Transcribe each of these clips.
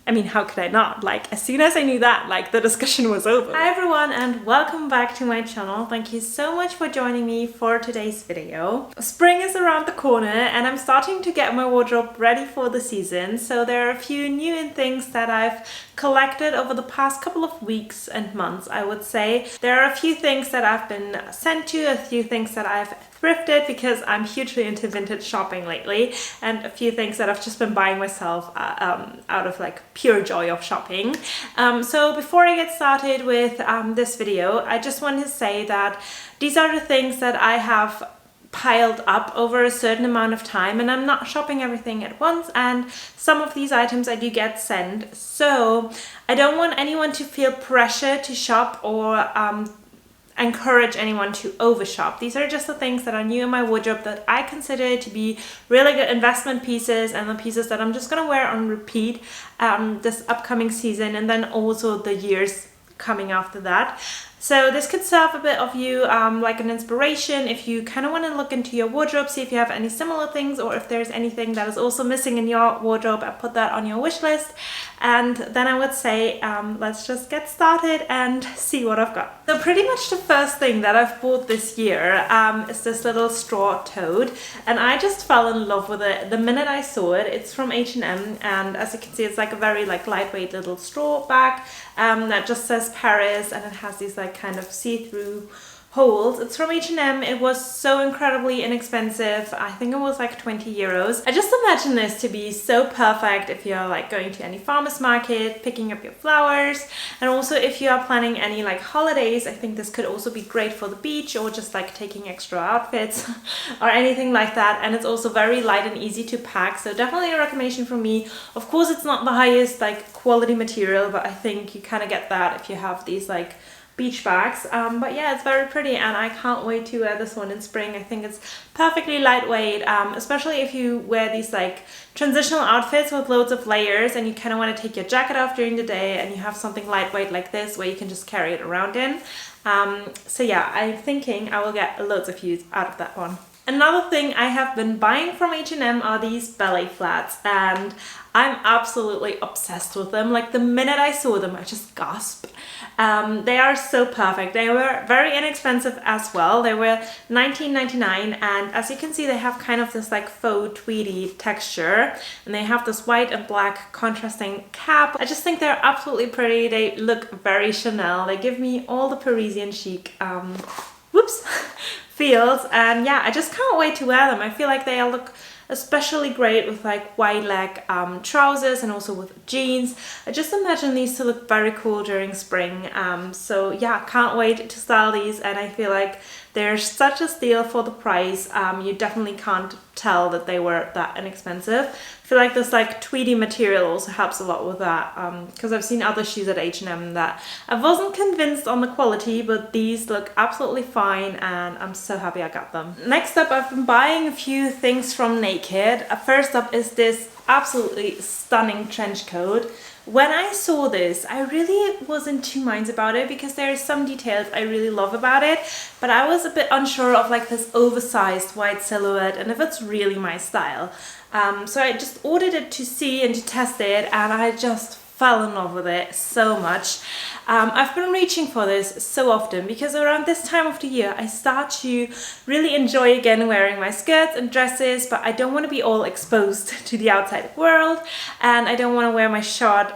I mean, how could I not? Like, as soon as I knew that, like, the discussion was over. Hi everyone, and welcome back to my channel. Thank you so much for joining me for today's video. Spring is around the corner and I'm starting to get my wardrobe ready for the season. So there are a few new things that I've collected over the past couple of weeks and months, I would say. There are a few things that I've been sent to, a few things that I've thrifted because I'm hugely into vintage shopping lately, and a few things that I've just been buying myself out of like pure joy of shopping. So before I get started with this video, I just want to say that these are the things that I have piled up over a certain amount of time, and I'm not shopping everything at once, and some of these items I do get sent, so I don't want anyone to feel pressure to shop or encourage anyone to overshop. These are just the things that are new in my wardrobe that I consider to be really good investment pieces, and the pieces that I'm just gonna wear on repeat this upcoming season, and then also the years coming after that. So this could serve a bit of you like an inspiration if you kind of want to look into your wardrobe, see if you have any similar things, or if there's anything that is also missing in your wardrobe, and put that on your wish list. And then I would say let's just get started and see what I've got. So pretty much the first thing that I've bought this year is this little straw tote, and I just fell in love with it the minute I saw it. It's from H&M, and as you can see, it's like a very like lightweight little straw bag that just says Paris, and it has these like kind of see-through holes. It's from H&M. It was so incredibly inexpensive. I think it was like 20 euros. I just imagine this to be so perfect if you're like going to any farmer's market, picking up your flowers, and also if you are planning any like holidays. I think this could also be great for the beach, or just like taking extra outfits or anything like that. And it's also very light and easy to pack, so definitely a recommendation from me. Of course, it's not the highest like quality material, but I think you kind of get that if you have these like beach bags. But yeah, it's very pretty, and I can't wait to wear this one in spring. I think it's perfectly lightweight, especially if you wear these like transitional outfits with loads of layers, and you kind of want to take your jacket off during the day, and you have something lightweight like this where you can just carry it around in. So yeah, I'm thinking I will get loads of use out of that one. Another thing I have been buying from H&M are these ballet flats, and I'm absolutely obsessed with them. Like the minute I saw them, I just gasped. They are so perfect. They were very inexpensive as well. They were $19.99, and as you can see, they have kind of this like faux tweedy texture, and they have this white and black contrasting cap. I just think they're absolutely pretty. They look very Chanel. They give me all the Parisian chic feels, and yeah, I just can't wait to wear them. I feel like they look especially great with like wide leg trousers, and also with jeans. I just imagine these to look very cool during spring. So yeah, can't wait to style these, and I feel like they're such a steal for the price. You definitely can't tell that they were that inexpensive. I feel like this like tweedy material also helps a lot with that, because I've seen other shoes at H&M that I wasn't convinced on the quality, but these look absolutely fine, and I'm so happy I got them. Next up, I've been buying a few things from Naked. First up is this absolutely stunning trench coat. When I saw this, I really was in two minds about it, because there are some details I really love about it, but I was a bit unsure of like this oversized white silhouette and if it's really my style. So I just ordered it to see and to test it, and I just fell in love with it so much. I've been reaching for this so often, because around this time of the year I start to really enjoy again wearing my skirts and dresses, but I don't want to be all exposed to the outside world, and I don't want to wear my short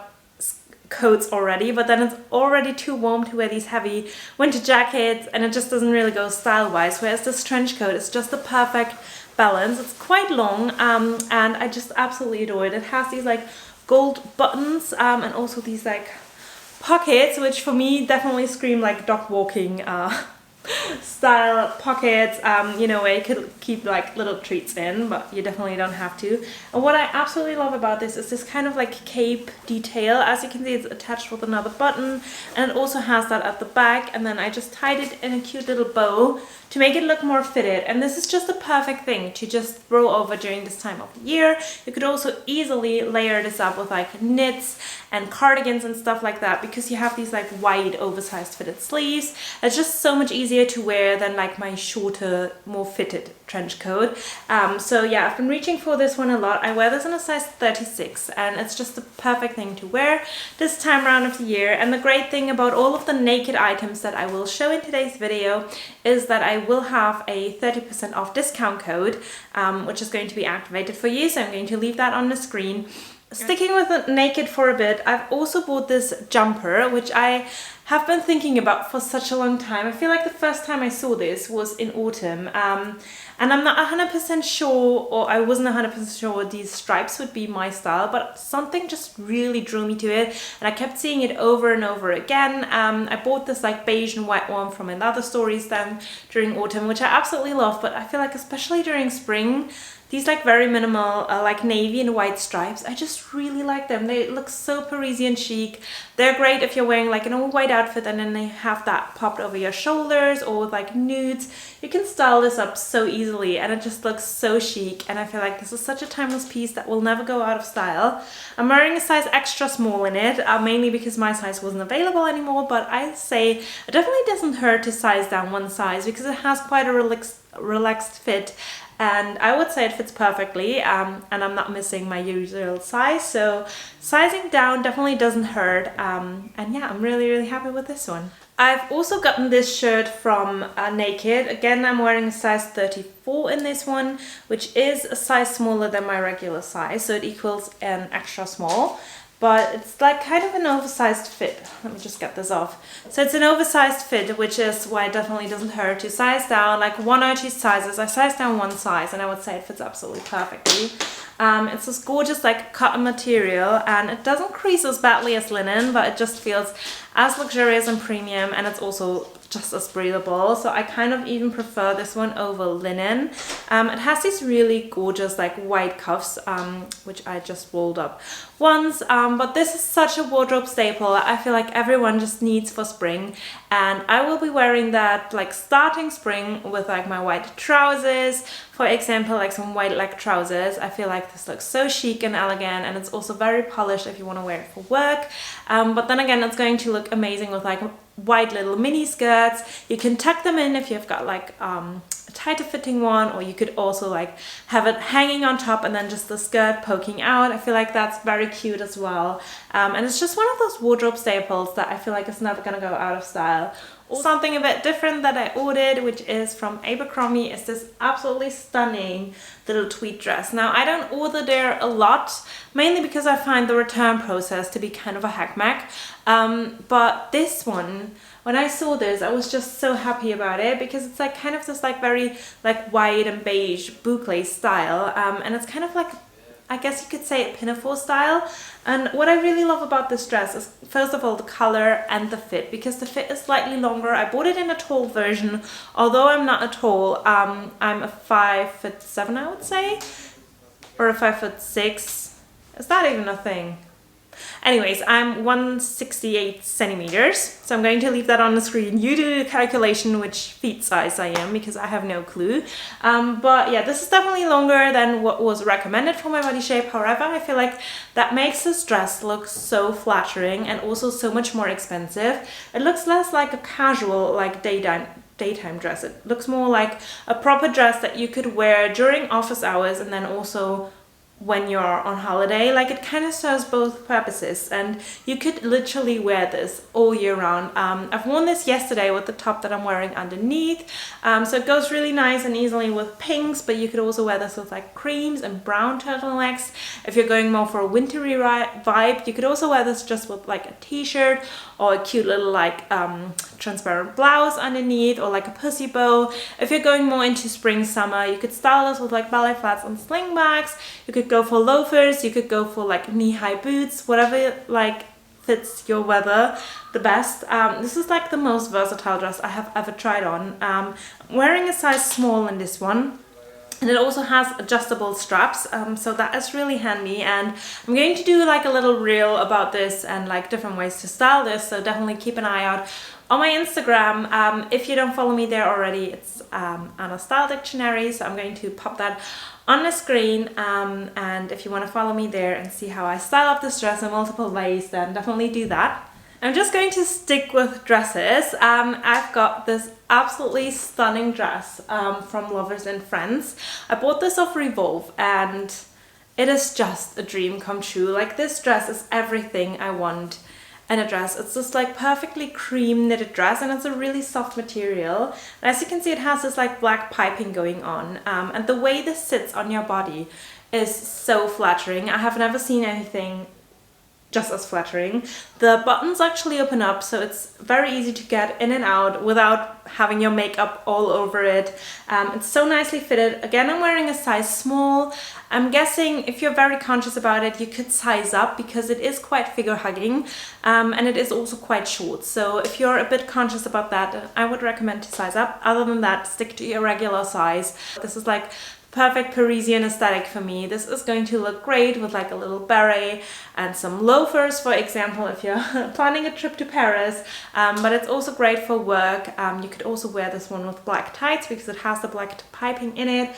coats already, but then it's already too warm to wear these heavy winter jackets, and it just doesn't really go style wise, whereas this trench coat is just the perfect balance. It's quite long, and I just absolutely adore it. It has these like gold buttons, and also these like pockets, which for me definitely scream like dog walking style pockets, you know, where you could keep like little treats in, but you definitely don't have to. And what I absolutely love about this is this kind of like cape detail. As you can see, it's attached with another button, and it also has that at the back, and then I just tied it in a cute little bow to make it look more fitted. And this is just a perfect thing to just throw over during this time of the year. You could also easily layer this up with like knits and cardigans and stuff like that, because you have these like wide oversized fitted sleeves. It's just so much easier to wear than like my shorter, more fitted trench coat. So yeah, I've been reaching for this one a lot. I wear this in a size 36 and it's just the perfect thing to wear this time around of the year. And the great thing about all of the naked items that I will show in today's video is that I will have a 30% off discount code, which is going to be activated for you. So I'm going to leave that on the screen. Sticking with the naked for a bit, I've also bought this jumper, which I have been thinking about for such a long time. I feel like the first time I saw this was in autumn, and I'm not 100% sure, or I wasn't 100% sure these stripes would be my style, but something just really drew me to it, and I kept seeing it over and over again. I bought this like beige and white one from another stories then during autumn, which I absolutely love, but I feel like especially during spring, these like very minimal like navy and white stripes, I just really like them. They look so Parisian chic. They're great if you're wearing like an all white outfit and then they have that popped over your shoulders, or with like nudes. You can style this up so easily and it just looks so chic, and I feel like this is such a timeless piece that will never go out of style. I'm wearing a size extra small in it, mainly because my size wasn't available anymore, but I'd say it definitely doesn't hurt to size down one size because it has quite a relaxed fit. And I would say it fits perfectly, and I'm not missing my usual size, so sizing down definitely doesn't hurt, and yeah, I'm really happy with this one. I've also gotten this shirt from Naked. Again, I'm wearing a size 34 in this one, which is a size smaller than my regular size, so it equals an extra small. But it's like kind of an oversized fit. Let me just get this off. So it's an oversized fit, which is why it definitely doesn't hurt to size down like one or two sizes. I sized down one size and I would say it fits absolutely perfectly. It's this gorgeous like cotton material, and it doesn't crease as badly as linen, but it just feels as luxurious and premium, and it's also just as breathable. So I kind of even prefer this one over linen. It has these really gorgeous like white cuffs, which I just rolled up once, but this is such a wardrobe staple. I feel like everyone just needs for spring, and I will be wearing that like starting spring with like my white trousers, for example, like some white leg trousers. I feel like this looks so chic and elegant, and it's also very polished if you want to wear it for work, but then again it's going to look amazing with like white little mini skirts. You can tuck them in if you've got like a tighter fitting one, or you could also like have it hanging on top and then just the skirt poking out. I feel like that's very cute as well, and it's just one of those wardrobe staples that I feel like it's never gonna go out of style. Something a bit different that I ordered, which is from Abercrombie, is this absolutely stunning little tweed dress. Now, I don't order there a lot, mainly because I find the return process to be kind of a hackmack. But this one, when I saw this, I was just so happy about it because it's like kind of this like very like white and beige boucle style, and it's kind of like, I guess you could say pinafore style. And what I really love about this dress is, first of all, the color and the fit, because the fit is slightly longer. I bought it in a tall version, although I'm not a tall. I'm a 5'7", I would say, or a 5'6". Is that even a thing? Anyways, I'm 168 centimeters, so I'm going to leave that on the screen. You do the calculation which feet size I am, because I have no clue. But yeah, this is definitely longer than what was recommended for my body shape. However, I feel like that makes this dress look so flattering and also so much more expensive. It looks less like a casual like daytime dress. It looks more like a proper dress that you could wear during office hours and then also when you're on holiday. Like, it kind of serves both purposes, and you could literally wear this all year round. I've worn this yesterday with the top that I'm wearing underneath, so it goes really nice and easily with pinks, but you could also wear this with like creams and brown turtlenecks. If you're going more for a wintry vibe, you could also wear this just with like a t-shirt or a cute little like transparent blouse underneath, or like a pussy bow. If you're going more into spring summer, you could style this with like ballet flats and slingbacks. You could go for loafers, you could go for like knee-high boots, whatever like fits your weather the best. This is like the most versatile dress I have ever tried on. I'm wearing a size small in this one, and it also has adjustable straps, so that is really handy. And I'm going to do like a little reel about this and like different ways to style this, so definitely keep an eye out on my Instagram. If you don't follow me there already, it's Anna Style Dictionary, so I'm going to pop that on the screen, and if you want to follow me there and see how I style up this dress in multiple ways, then definitely do that. I'm just going to stick with dresses. I've got this absolutely stunning dress from Lovers and Friends. I bought this off Revolve and it is just a dream come true. Like, this dress is everything I want in a dress. It's just like perfectly cream knitted dress, and it's a really soft material. And as you can see, it has this like black piping going on, and the way this sits on your body is so flattering. I have never seen anything just as flattering. The buttons actually open up, so it's very easy to get in and out without having your makeup all over it. It's so nicely fitted. Again, I'm wearing a size small. I'm guessing if you're very conscious about it, you could size up because it is quite figure hugging, and it is also quite short. So if you're a bit conscious about that, I would recommend to size up. Other than that, stick to your regular size. This is like perfect Parisian aesthetic for me. This is going to look great with like a little beret and some loafers, for example, if you're planning a trip to Paris, but it's also great for work. You could also wear this one with black tights because it has the black piping in it.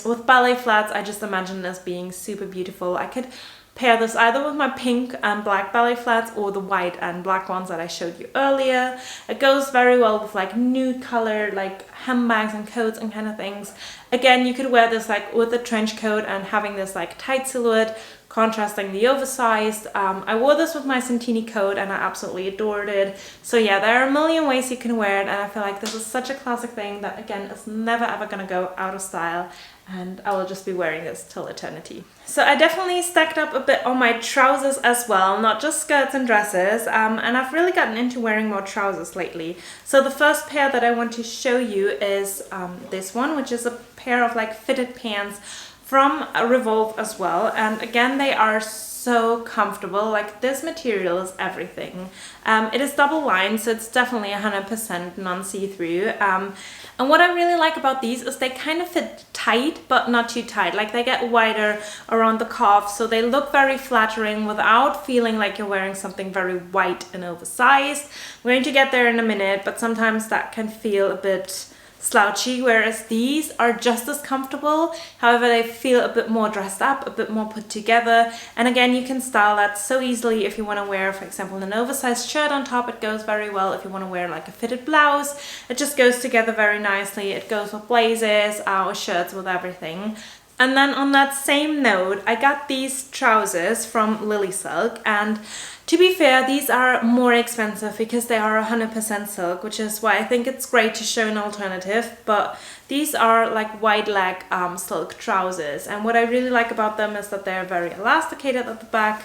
With ballet flats, I just imagine this being super beautiful. I could pair this either with my pink and black ballet flats or the white and black ones that I showed you earlier. It goes very well with like nude colored like handbags and coats and kind of things. Again, you could wear this like with a trench coat and having this like tight silhouette contrasting the oversized. I wore this with my Santini coat and I absolutely adored it. So yeah, there are a million ways you can wear it, and I feel like this is such a classic thing that again is never ever gonna go out of style, and I will just be wearing this till eternity. So I definitely stacked up a bit on my trousers as well, not just skirts and dresses, and I've really gotten into wearing more trousers lately. So the first pair that I want to show you is this one, which is a pair of like fitted pants from Revolve as well, and again they are so comfortable. Like, this material is everything. It is double lined, so it's definitely 100% non-see-through, and what I really like about these is they kind of fit tight but not too tight. Like, they get wider around the calf, so they look very flattering without feeling like you're wearing something very white and oversized. We're going to get there in a minute, but sometimes that can feel a bit slouchy, whereas these are just as comfortable. However, they feel a bit more dressed up, a bit more put together, and again, you can style that so easily. If you want to wear, for example, an oversized shirt on top, it goes very well. If you want to wear like a fitted blouse, it just goes together very nicely. It goes with blazers, or shirts, with everything. And then on that same note, I got these trousers from Lily Silk, and to be fair, these are more expensive because they are 100% silk, which is why I think it's great to show an alternative. But these are like wide leg silk trousers, and what I really like about them is that they're very elasticated at the back.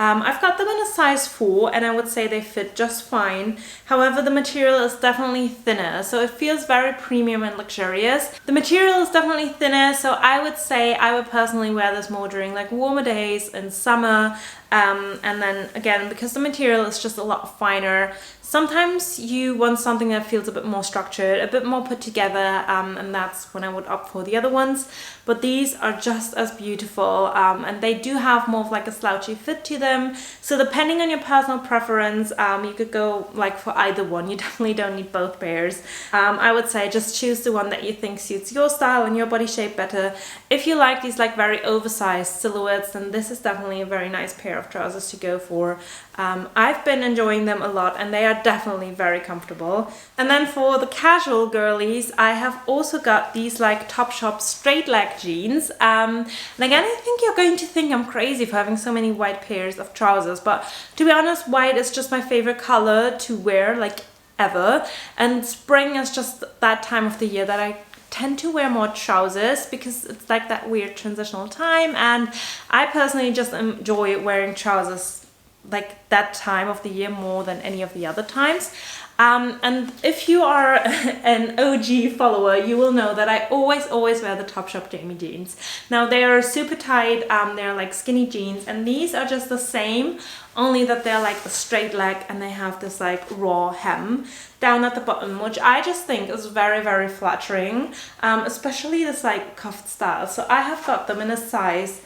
I've got them in a size 4 and I would say they fit just fine. However, the material is definitely thinner, so it feels very premium and luxurious. The material is definitely thinner, so I would say I would personally wear this more during like warmer days in summer. And then again, because the material is just a lot finer, sometimes you want something that feels a bit more structured, a bit more put together, and that's when I would opt for the other ones. But these are just as beautiful, and they do have more of like a slouchy fit to them. So depending on your personal preference, you could go like for either one. You definitely don't need both pairs. I would say just choose the one that you think suits your style and your body shape better. If you like these like very oversized silhouettes, then this is definitely a very nice pair of trousers to go for. I've been enjoying them a lot, and they are definitely very comfortable. And then for the casual girlies, I have also got these like Topshop straight leg jeans. And again, I think you're going to think I'm crazy for having so many white pairs of trousers, but to be honest, white is just my favorite color to wear like ever, and spring is just that time of the year that I tend to wear more trousers because it's like that weird transitional time, and I personally just enjoy wearing trousers like that time of the year more than any of the other times. And if you are an OG follower, you will know that I always wear the Topshop Jamie jeans. Now they are super tight, they're like skinny jeans, and these are just the same, only that they're like a straight leg and they have this like raw hem down at the bottom, which I just think is very flattering, especially this like cuffed style. So I have got them in a size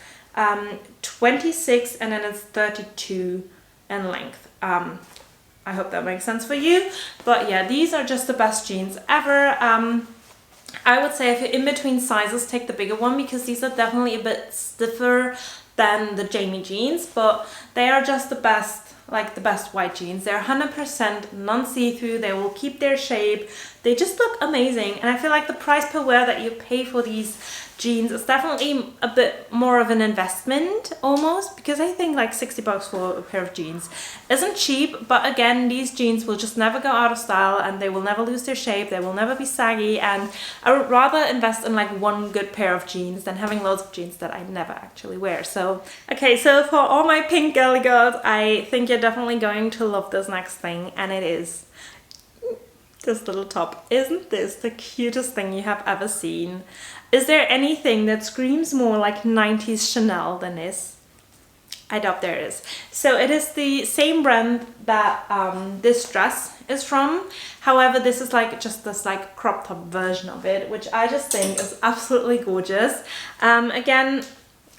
26, and then it's 32 in length. I hope that makes sense for you. But yeah, these are just the best jeans ever. I would say if you're in between sizes, take the bigger one, because these are definitely a bit stiffer than the Jamie jeans, but they are just the best, like the best white jeans. They're 100% non-see-through, they will keep their shape, they just look amazing, and I feel like the price per wear that you pay for these jeans is definitely a bit more of an investment almost, because I think like 60 bucks for a pair of jeans isn't cheap. But again, these jeans will just never go out of style, and they will never lose their shape, they will never be saggy, and I would rather invest in like one good pair of jeans than having loads of jeans that I never actually wear. So okay, so for all my pink girly girls, I think you're definitely going to love this next thing, and it is this little top. Isn't this the cutest thing you have ever seen? Is there anything that screams more like 90s Chanel than this? I doubt there is. So it is the same brand that this dress is from. However, this is like just this like crop top version of it, which I just think is absolutely gorgeous. Again,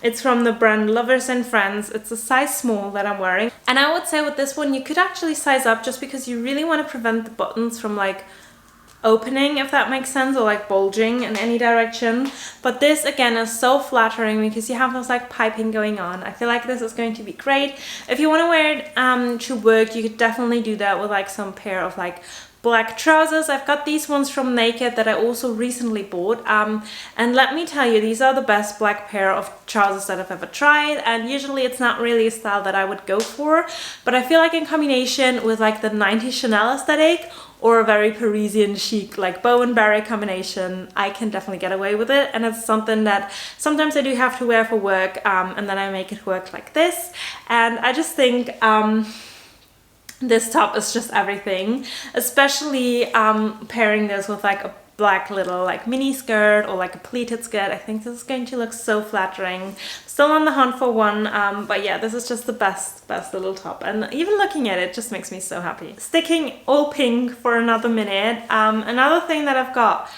it's from the brand Lovers and Friends. It's a size small that I'm wearing. And I would say with this one, you could actually size up, just because you really want to prevent the buttons from like opening, if that makes sense, or like bulging in any direction. But this again is so flattering because you have this like piping going on. I feel like this is going to be great. If you want to wear it to work, you could definitely do that with like some pair of like black trousers. I've got these ones from Naked that I also recently bought, and let me tell you, these are the best black pair of trousers that I've ever tried. And usually it's not really a style that I would go for, but I feel like in combination with like the 90s Chanel aesthetic or a very Parisian chic like bow and beret combination, I can definitely get away with it. And it's something that sometimes I do have to wear for work, and then I make it work like this. And I just think this top is just everything, especially pairing this with like a black little like mini skirt or like a pleated skirt. I think this is going to look so flattering. Still on the hunt for one, but yeah, this is just the best little top, and even looking at it just makes me so happy. Sticking all pink for another minute, another thing that I've got,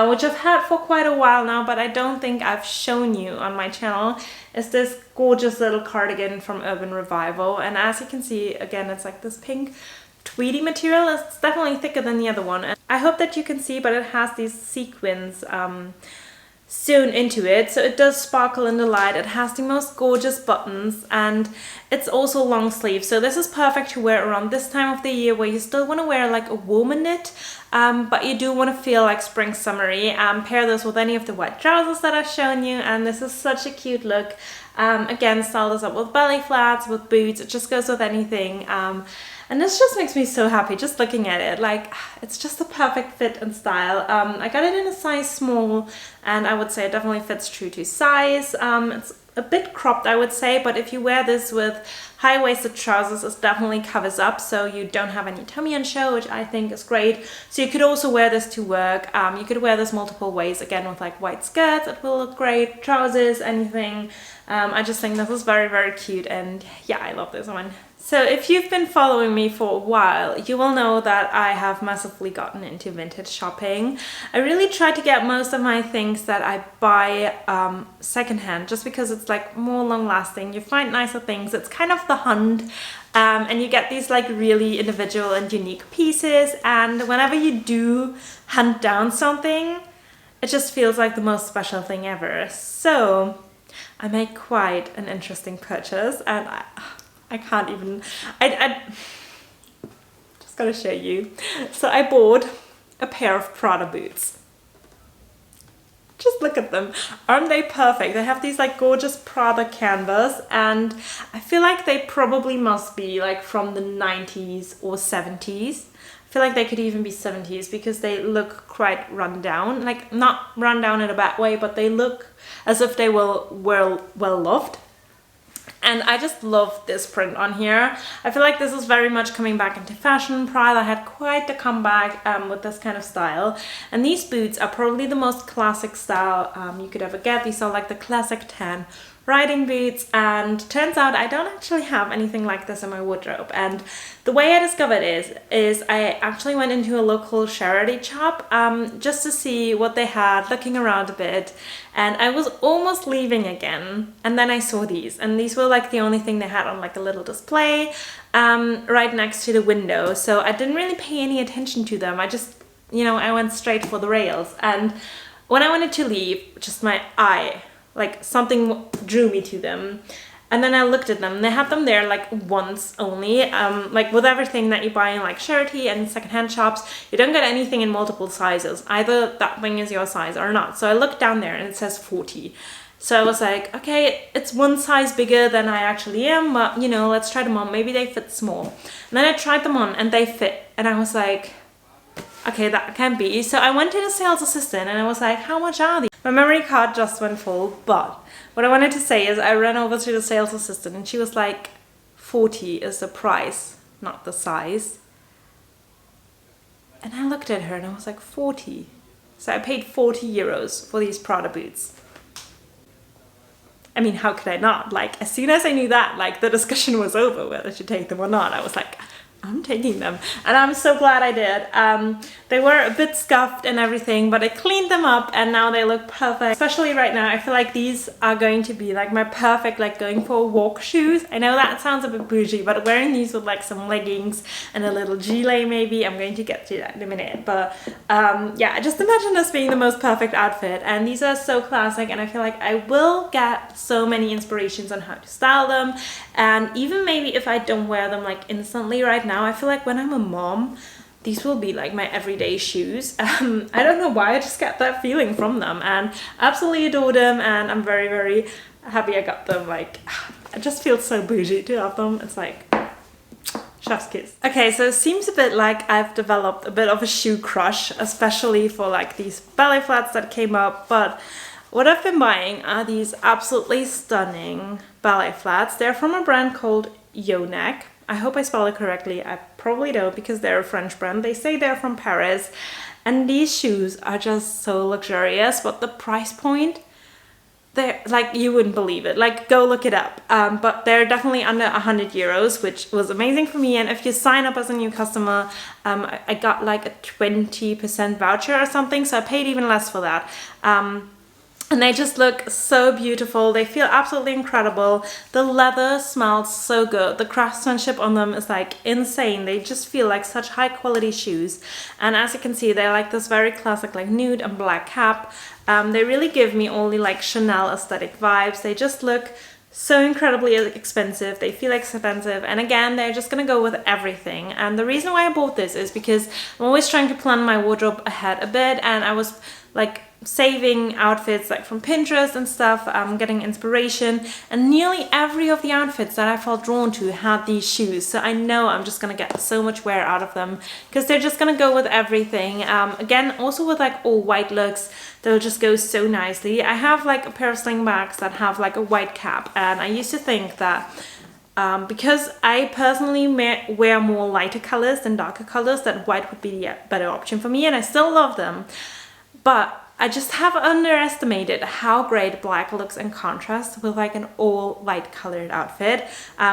which I've had for quite a while now, but I don't think I've shown you on my channel, is this gorgeous little cardigan from Urban Revival. And as you can see, again, it's like this pink tweedy material. It's definitely thicker than the other one. And I hope that you can see, but it has these sequins sewn into it, so it does sparkle in the light. It has the most gorgeous buttons, and it's also long sleeve, so this is perfect to wear around this time of the year where you still want to wear like a warmer knit, but you do want to feel like spring summery. Pair this with any of the white trousers that I've shown you, and this is such a cute look. Again, style this up with belly flats, with boots, it just goes with anything. And this just makes me so happy just looking at it. Like, it's just a perfect fit and style. I got it in a size small, and I would say it definitely fits true to size. It's a bit cropped, I would say, but if you wear this with high-waisted trousers, it definitely covers up, so you don't have any tummy on show, which I think is great. So you could also wear this to work. You could wear this multiple ways, again with like white skirts, it will look great, trousers, anything. I just think this is very, very cute, and yeah, I love this one. So if you've been following me for a while, you will know that I have massively gotten into vintage shopping. I really try to get most of my things that I buy secondhand, just because it's like more long lasting. You find nicer things. It's kind of the hunt, and you get these like really individual and unique pieces. And whenever you do hunt down something, it just feels like the most special thing ever. So I made quite an interesting purchase, and I can't even, I just gotta show you. So I bought a pair of Prada boots. Just look at them. Aren't they perfect? They have these like gorgeous Prada canvas, and I feel like they probably must be like from the 90s or 70s. I feel like they could even be 70s because they look quite run down. Like, not run down in a bad way, but they look as if they were well loved. And I just love this print on here. I feel like this is very much coming back into fashion. Prada had quite the comeback with this kind of style. And these boots are probably the most classic style you could ever get. These are like the classic tan riding boots, and turns out I don't actually have anything like this in my wardrobe. And the way I discovered is I actually went into a local charity shop just to see what they had, looking around a bit, and I was almost leaving again, and then I saw these, and these were like the only thing they had on like a little display right next to the window, so I didn't really pay any attention to them. I just, you know, I went straight for the rails, and when I wanted to leave, just my eye, like something drew me to them. And then I looked at them. They had them there like once only. Like with everything that you buy in like charity and secondhand shops, you don't get anything in multiple sizes. Either that thing is your size or not. So I looked down there and it says 40. So I was like, okay, it's one size bigger than I actually am, but you know, let's try them on. Maybe they fit small. And then I tried them on and they fit. And I was like, okay, that can't be. So I went to the sales assistant and I was like, how much are these? My memory card just went full, but what I wanted to say is I ran over to the sales assistant and she was like, 40 is the price, not the size. And I looked at her and I was like, 40. So I paid 40 euros for these Prada boots. I mean, how could I not? Like, as soon as I knew that, like, the discussion was over whether to take them or not. I was like, I'm taking them, and I'm so glad I did. They were a bit scuffed and everything, but I cleaned them up and now they look perfect. Especially right now, I feel like these are going to be like my perfect like going for a walk shoes. I know that sounds a bit bougie, but wearing these with like some leggings and a little gilet maybe, I'm going to get to that in a minute. But yeah, just imagine this being the most perfect outfit, and these are so classic, and I feel like I will get so many inspirations on how to style them. And even maybe if I don't wear them like instantly right now, I feel like when I'm a mom, these will be like my everyday shoes. I don't know why, I just get that feeling from them, and absolutely adore them, and I'm very, very happy I got them. Like, I just feel so bougie to have them. It's like chef's kiss. Okay, so it seems a bit like I've developed a bit of a shoe crush, especially for like these ballet flats that came up, but what I've been buying are these absolutely stunning ballet flats. They're from a brand called Yoneck. I hope I spell it correctly. I probably don't, because they're a French brand. They say they're from Paris. And these shoes are just so luxurious, but the price point, they're like, you wouldn't believe it. Like, go look it up. But they're definitely under 100 euros, which was amazing for me. And if you sign up as a new customer, I got like a 20% voucher or something. So I paid even less for that. And they just look so beautiful. They feel absolutely incredible. The leather smells so good. The craftsmanship on them is like insane. They just feel like such high quality shoes. And as you can see, they're like this very classic like nude and black cap. They really give me only like Chanel aesthetic vibes. They just look so incredibly expensive. They feel expensive, and again, they're just gonna go with everything. And the reason why I bought this is because I'm always trying to plan my wardrobe ahead a bit, and I was like saving outfits like from Pinterest and stuff, getting inspiration, and nearly every of the outfits that I felt drawn to had these shoes. So I know I'm just gonna get so much wear out of them because they're just gonna go with everything. Again, also with like all white looks, they'll just go so nicely. I have like a pair of sling bags that have like a white cap, and I used to think that because I personally wear more lighter colors than darker colors, that white would be the better option for me, and I still love them. But I just have underestimated how great black looks in contrast with like an all light colored outfit.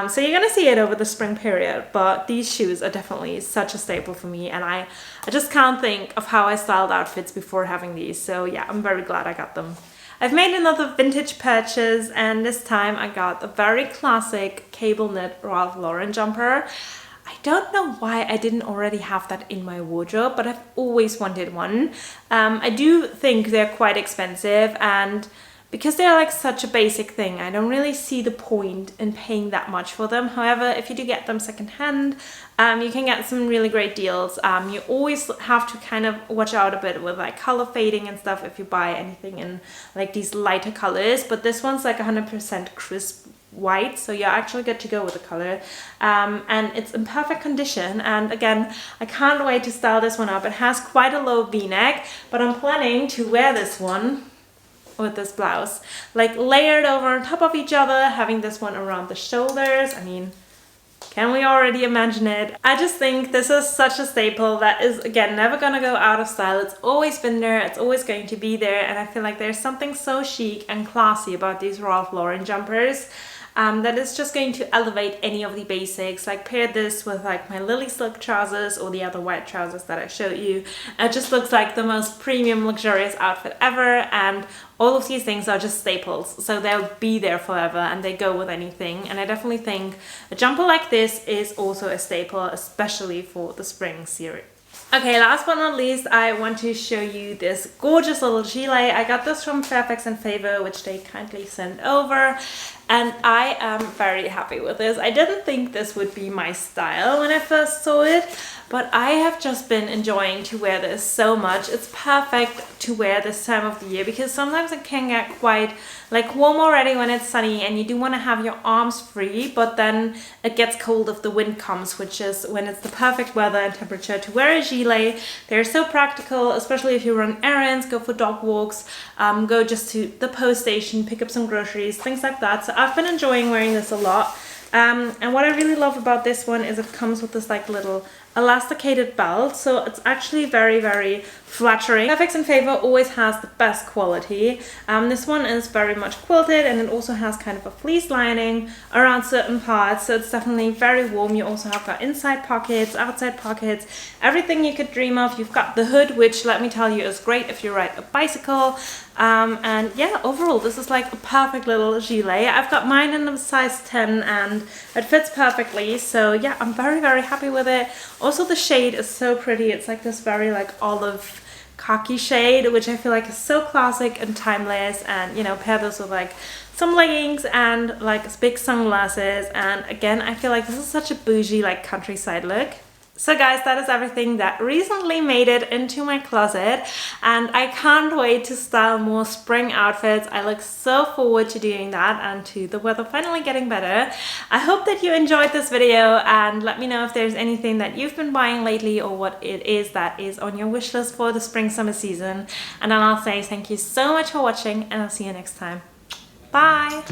So you're gonna see it over the spring period, but these shoes are definitely such a staple for me, and I just can't think of how I styled outfits before having these. So yeah, I'm very glad I got them. I've made another vintage purchase, and this time I got a very classic cable knit Ralph Lauren jumper. I don't know why I didn't already have that in my wardrobe, but I've always wanted one. I do think they're quite expensive, and because they're like such a basic thing, I don't really see the point in paying that much for them. However, if you do get them secondhand, you can get some really great deals. You always have to kind of watch out a bit with like color fading and stuff if you buy anything in like these lighter colors, but this one's like 100% crisp white, so you're actually good to go with the color, and it's in perfect condition. And again, I can't wait to style this one up. It has quite a low v-neck, but I'm planning to wear this one with this blouse like layered over on top of each other, having this one around the shoulders. I mean, Can we already imagine it? I just think this is such a staple that is, again, never gonna go out of style. It's always been there, it's always going to be there, and I feel like there's something so chic and classy about these Ralph Lauren jumpers. That is just going to elevate any of the basics. Like pair this with like my Lily silk trousers or the other white trousers that I showed you. It just looks like the most premium luxurious outfit ever, and all of these things are just staples, so they'll be there forever and they go with anything. And I definitely think a jumper like this is also a staple, especially for the spring series. Okay, last but not least, I want to show you this gorgeous little gilet. I got this from Fairfax and Favor, which they kindly sent over, and I am very happy with this. I didn't think this would be my style when I first saw it, but I have just been enjoying to wear this so much. It's perfect to wear this time of the year because sometimes it can get quite like warm already when it's sunny and you do want to have your arms free, but then it gets cold if the wind comes, which is when it's the perfect weather and temperature to wear a gilet. They're so practical, especially if you run errands, go for dog walks, go just to the post station, pick up some groceries, things like that. So I've been enjoying wearing this a lot. And what I really love about this one is it comes with this like little elasticated belt, so it's actually very, very flattering. Fairfax and Favor always has the best quality. This one is very much quilted, and it also has kind of a fleece lining around certain parts, so it's definitely very warm. You also have got inside pockets, outside pockets, everything you could dream of. You've got the hood, which let me tell you is great if you ride a bicycle. And yeah, overall this is like a perfect little gilet. I've got mine in a size 10 and it fits perfectly, so yeah, I'm very, very happy with it. Also the shade is so pretty. It's like this very like olive khaki shade, which I feel like is so classic and timeless, and you know, pair this with like some leggings and like big sunglasses, and again I feel like this is such a bougie like countryside look. So guys, that is everything that recently made it into my closet, and I can't wait to style more spring outfits. I look so forward to doing that and to the weather finally getting better. I hope that you enjoyed this video, and let me know if there's anything that you've been buying lately or what it is that is on your wish list for the spring summer season. And then I'll say thank you so much for watching, and I'll see you next time. Bye!